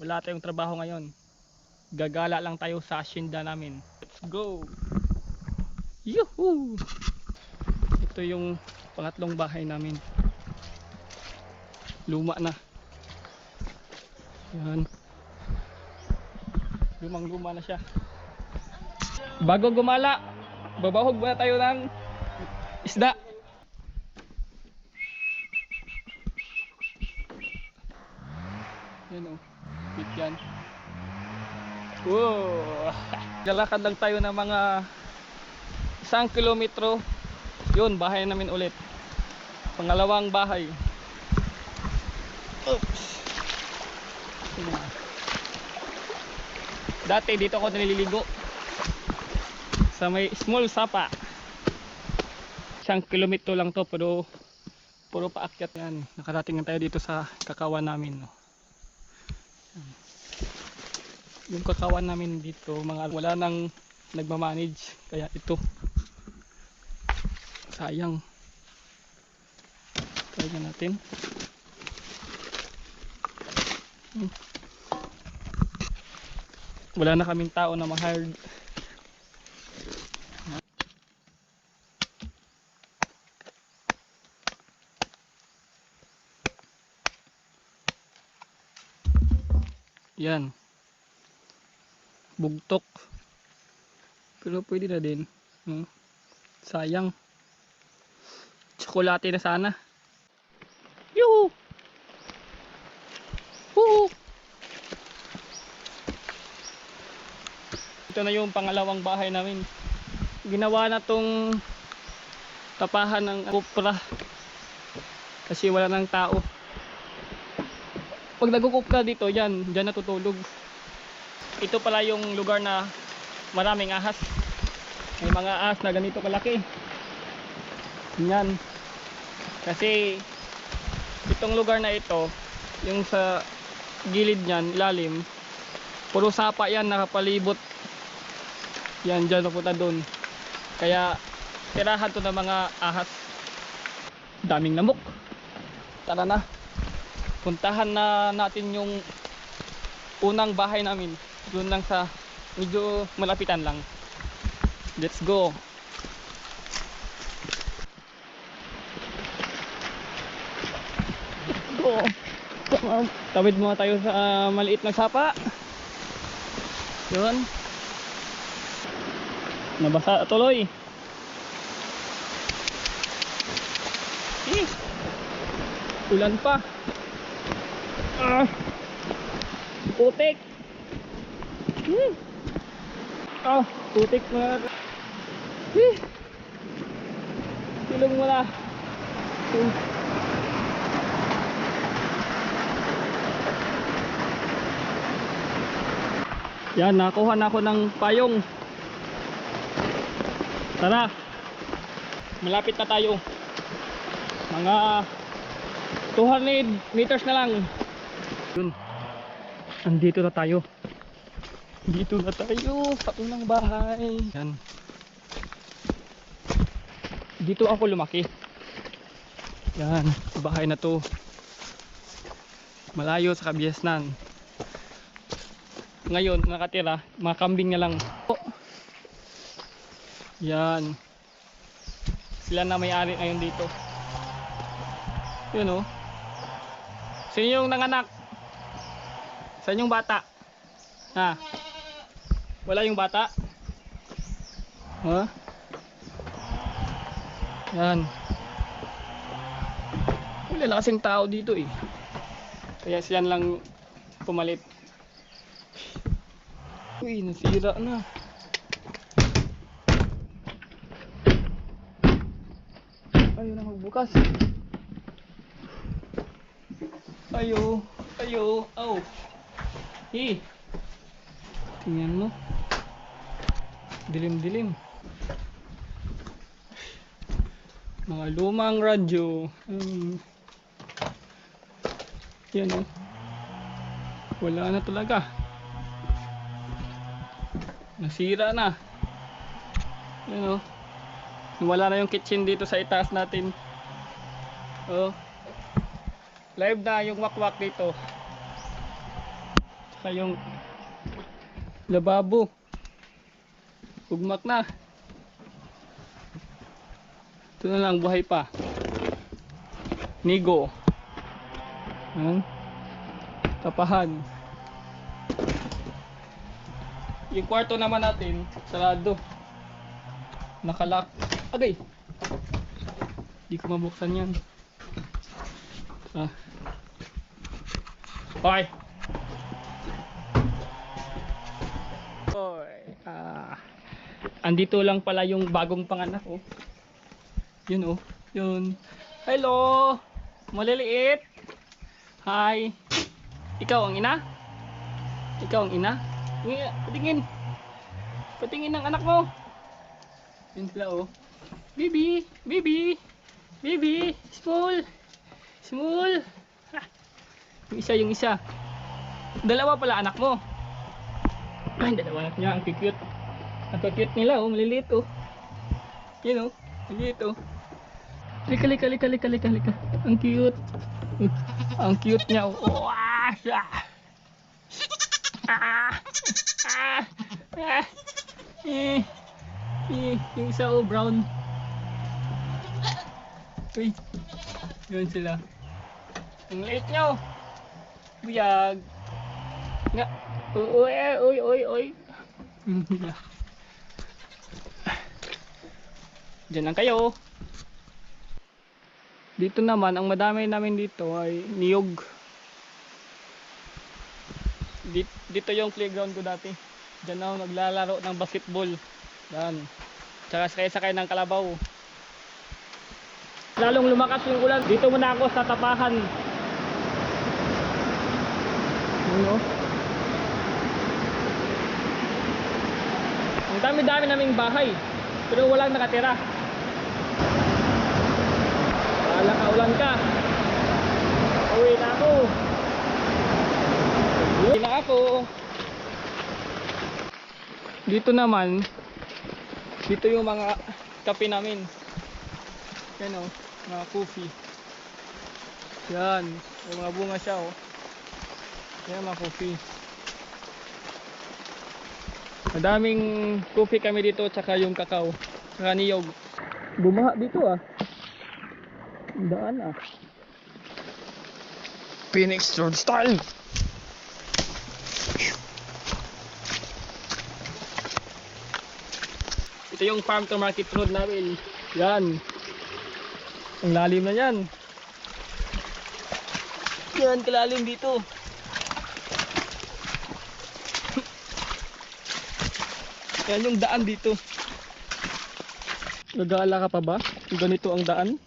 Wala tayong trabaho ngayon. Gagala lang tayo sa asyenda namin. Let's go! Yuhuu! Ito yung pangatlong bahay namin. Luma na. Yan. Lumang-luma na siya. Bago gumala, babahog muna tayo ng isda. Yan o, bit yan. Wow! Lalakad lang tayo ng mga 1 kilometro. Yun, bahay namin ulit. Pangalawang bahay. Oops. Dati dito ako nililigo sa may small sapa. 1 kilometro lang to, pero puro paakyat yan. Nakarating na tayo dito sa kakawan namin, no? Yung kakawan namin dito, mga wala nang nagmamanage, kaya ito sayang. Try natin. Wala na kaming tao na ma-hired. Yan. Bugtok. Pero pwede na din. Sayang. Tsokolate na sana. Yuhu! Huhu! Ito na yung pangalawang bahay namin. Ginawa na tong tapahan ng kupra kasi wala nang tao. Pag nagkukupra dito, dyan natutulog. Ito pala yung lugar na maraming ahas. May mga ahas na ganito kalaki. Yan. Kasi itong lugar na ito, yung sa gilid niyan, ilalim, puro sapa yan, nakapalibot. Yan, dyan napunta dun. Kaya tirahan to ng mga ahas. Daming lamok. Tara na. Puntahan na natin yung unang bahay namin. Doon lang sa medyo malapitan lang. Let's go. Go. Tawid muna tayo sa maliit na sapa. Yun. Nabasa tuloy. Ulan pa. Putik. Putik na. Silong mo na. Yan, nakuha na ako ng payong. Tara. Malapit na tayo. Mga 200 meters na lang. Yun. Andito na tayo. Dito na tayo sa unang bahay. Yan. Dito ako lumaki. Yan, bahay na to. Malayo sa Kabiasnan. Ngayon nakatira, mga kambing na lang. Yan. Sila na may-ari ngayon dito. Yun, oh. Sino yung nanganak? Saan yung bata? Ha? Wala yung bata? Ha? Yan. Wala kasing tao dito eh. Kaya siyan lang pumalit. Uy, nasira na. Ayaw na magbukas. Ayaw. Ayaw. Aw. Tingnan mo. Dilim-dilim. Mga lumang radyo. Yan o. Wala na talaga. Nasira na. Yan o. Wala na yung kitchen dito sa itaas natin. Oh. Live na yung wakwak dito. Saka yung lababo. Ugmak na. Ito na lang, buhay pa. Nigo. Tapahan. Yung kwarto naman natin, sarado. Nakalak. Agay! Hindi ko mabuksan yan. Okay. Andito lang pala yung bagong panganak, oh. Yun, oh. Yun. Hello! Maliliit. Hi. Ikaw ang ina? Ikaw ang ina? Patingin. Patingin ng anak mo. Yun sila, oh. Baby. Baby. Baby. Small. Small. Ha. Yung isa. Dalawa pala anak mo. Ay, dalawa anak niya. Ang cute. Ang cute nila, oh. Maliliit, oh. Yun, oh. Maliliit, oh. Lika. Ang cute. Ang cute niya, oh. Oh, yung isa, oh, brown. Uy. Yun sila. Ang liit niya, oh. Buyag. Nga. Uy. Diyan lang kayo. Dito naman, ang madami namin dito ay niyog. Dito yung playground ko dati. Diyan ako naglalaro ng basketball. Yan. Tsaka sakay ng kalabaw. Lalong lumakas yung ulan. Dito muna ako sa tapahan. Ano? Ang dami-dami naming bahay. Pero walang nakatira. Wala ka, ulan ka. Uwi na ako. Uwi na ako. Dito naman, dito yung mga kape namin. Yan, oh, mga coffee. Yan, may mga bunga siya, oh. Yan, mga coffee. Madaming coffee kami dito, tsaka yung kakao, tsaka niyog. Bumaha dito, ah. Daan, ah. Phoenix Road style. Ito yung farm to market road namin. Yan. Ang lalim na yan. Yan, kalalim dito. Yan yung daan dito. Nag-aala ka pa ba? Ganito ang daan.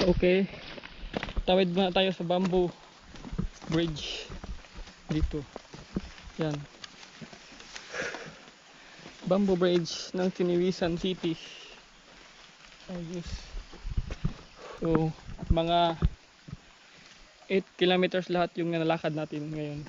Okay. Tawid muna tayo sa bamboo bridge. Dito. Yan. Bamboo bridge ng Tiniwisan City. Ayos. So, mga 8 kilometers lahat yung nalakad natin ngayon.